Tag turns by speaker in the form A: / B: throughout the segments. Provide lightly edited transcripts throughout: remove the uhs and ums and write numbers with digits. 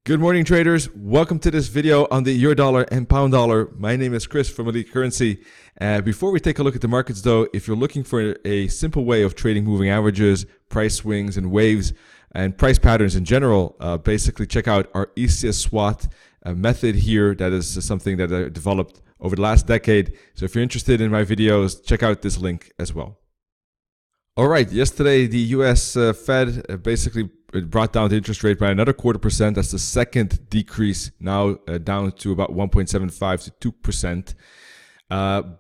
A: Good morning, traders. Welcome to this video on the euro dollar and pound dollar. My name is Chris from Elite Currency. Before we take a look at the markets though, if you're looking for a simple way of trading moving averages, price swings and waves, and price patterns in general, basically check out our ecs.SWAT method here. That is something that I developed over the last decade. So if you're interested in my videos, check out this link as well. All right, yesterday the US Fed basically brought down the interest rate by another 0.25%. That's the second decrease, now down to about 1.75 to 2%.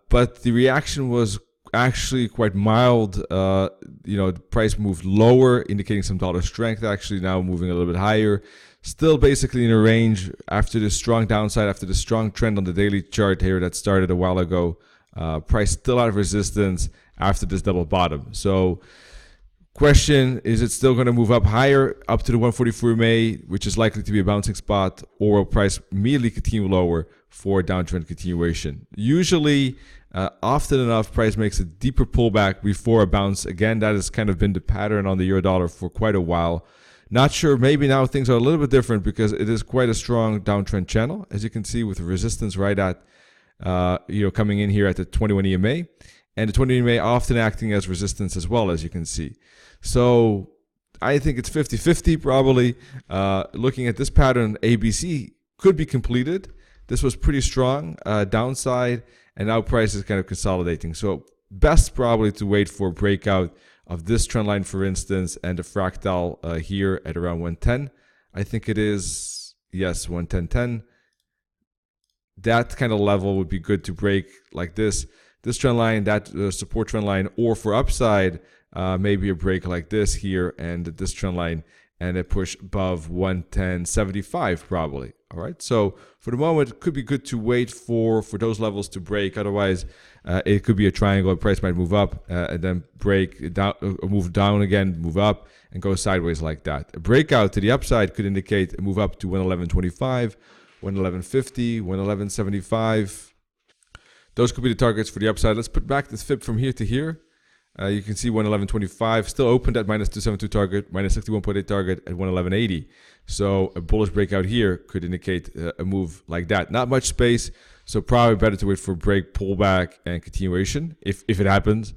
A: But the reaction was actually quite mild. The price moved lower, indicating some dollar strength, actually now moving a little bit higher. Still basically in a range after the strong downside, after the strong trend on the daily chart here that started a while ago. Price still out of resistance after this double bottom. So question, is it still going to move up higher up to the 144 May, which is likely to be a bouncing spot, or will price immediately continue lower for downtrend continuation? Usually, often enough, price makes a deeper pullback before a bounce. Again, that has kind of been the pattern on the euro dollar for quite a while. Not sure, maybe now things are a little bit different because it is quite a strong downtrend channel, as you can see, with resistance right at coming in here at the 21 EMA, and the 20 EMA often acting as resistance as well, as you can see. So I think it's 50-50 probably. Looking at this pattern, ABC could be completed. This was pretty strong downside, and now price is kind of consolidating. So best probably to wait for a breakout of this trend line, for instance, and a fractal here at around 110. I think it is, yes, 110.10. That kind of level would be good to break like this. This trend line, that support trend line, or for upside, maybe a break like this here and this trend line, and a push above 110.75 probably. All right. So for the moment, it could be good to wait for those levels to break. Otherwise, it could be a triangle. Price might move up and then break down, move down again, move up, and go sideways like that. A breakout to the upside could indicate a move up to 111.25. 111.50, 111.75. Those could be the targets for the upside. Let's put back this fib from here to here. You can see 111.25 still opened at minus 272 target, minus 61.8 target at 111.80. So a bullish breakout here could indicate a move like that. Not much space, so probably better to wait for a break, pullback, and continuation if it happens.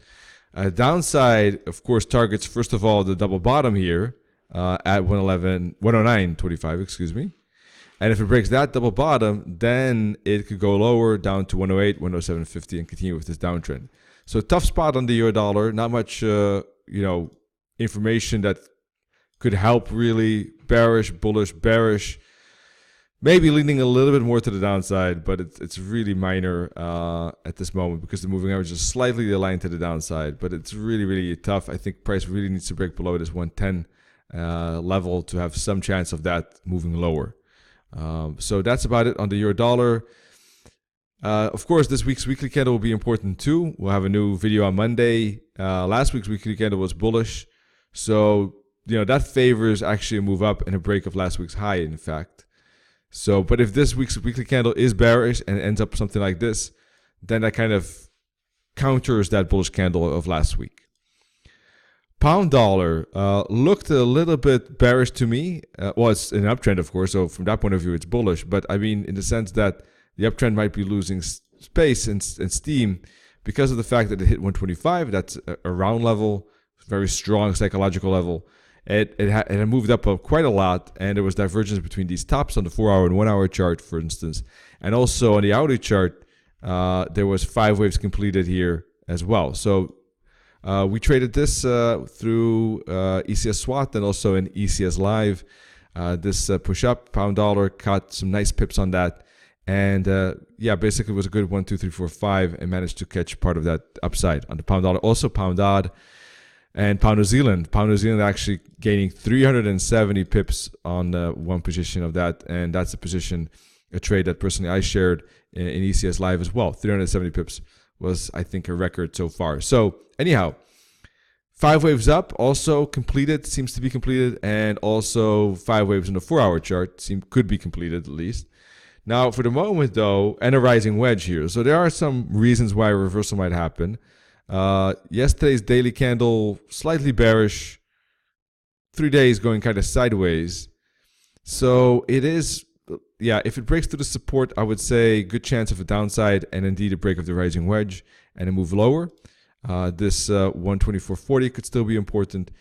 A: Downside, of course, targets first of all the double bottom here at 109.25. Excuse me. And if it breaks that double bottom, then it could go lower down to 108, 107.50 and continue with this downtrend. So tough spot on the euro dollar. Not much, information that could help really. Bearish, bullish, bearish. Maybe leaning a little bit more to the downside, but it's really minor at this moment because the moving average is slightly aligned to the downside. But it's really, really tough. I think price really needs to break below this 110 level to have some chance of that moving lower. So that's about it on the euro dollar. Of course, this week's weekly candle will be important too. We'll have a new video on Monday. Last week's weekly candle was bullish. So, that favors actually a move up and a break of last week's high, in fact. So, but if this week's weekly candle is bearish and ends up something like this, then that kind of counters that bullish candle of last week. Pound dollar looked a little bit bearish to me. Well, it's an uptrend, of course, so from that point of view, it's bullish. But I mean, in the sense that the uptrend might be losing space and steam because of the fact that it hit 125. That's a round level, very strong psychological level. It had moved up quite a lot, and there was divergence between these tops on the 4-hour and 1-hour chart, for instance. And also on the hourly chart, there was 5 waves completed here as well. So we traded this through ecs.SWAT and also in ECS Live. This push up, pound dollar, caught some nice pips on that. And basically it was a good 1, 2, 3, 4, 5 and managed to catch part of that upside on the pound dollar. Also pound odd and pound New Zealand. Pound New Zealand actually gaining 370 pips on one position of that. And that's a trade that personally I shared in ECS Live as well. 370 pips was, I think, a record so far. So anyhow, 5 waves up also completed, seems to be completed, and also 5 waves in the 4-hour chart could be completed at least. Now for the moment though, and a rising wedge here. So there are some reasons why a reversal might happen. Yesterday's daily candle slightly bearish, 3 days going kind of sideways. So it is, yeah, if it breaks through the support, I would say good chance of a downside and indeed a break of the rising wedge and a move lower. This 124.40 could still be important.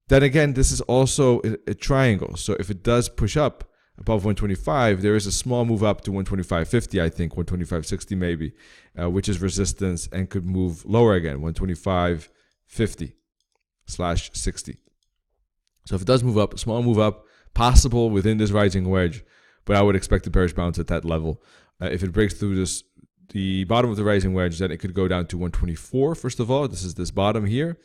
A: Then again, this is also a triangle. So if it does push up above 125, there is a small move up to 125.50, I think, 125.60 maybe, which is resistance and could move lower again, 125.50/60. So if it does move up, a small move up, possible within this rising wedge, but I would expect a bearish bounce at that level. If it breaks through the bottom of the rising wedge, then it could go down to 124, first of all. This is this bottom here.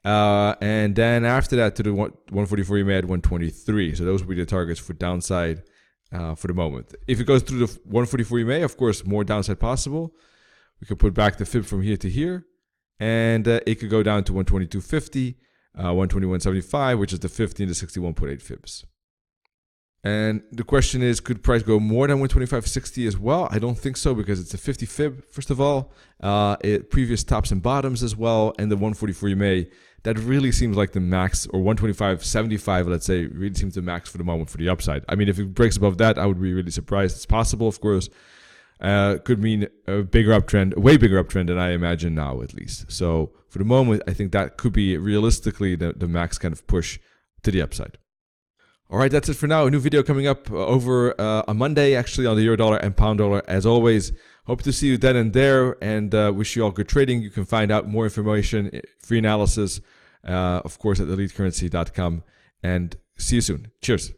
A: And then after that to the 144 EMA at 123. So those would be the targets for downside for the moment. If it goes through the 144 EMA, of course, more downside possible. We could put back the fib from here to here, and it could go down to 122.50, 121.75, which is the 50 and the 61.8 fibs. And the question is, could price go more than 125.60 as well? I don't think so, because it's a 50 fib, first of all, previous tops and bottoms as well, and the 144 EMA, that really seems like the max, or 125.75, let's say, really seems the max for the moment for the upside. I mean, if it breaks above that, I would be really surprised. It's possible, of course. Could mean a bigger uptrend, a way bigger uptrend than I imagine now, at least. So for the moment, I think that could be realistically the max kind of push to the upside. All right, that's it for now. A new video coming up over on Monday, actually, on the euro dollar and pound dollar, as always. Hope to see you then and there, and wish you all good trading. You can find out more information, free analysis, of course, at elitecurrency.com. And see you soon. Cheers.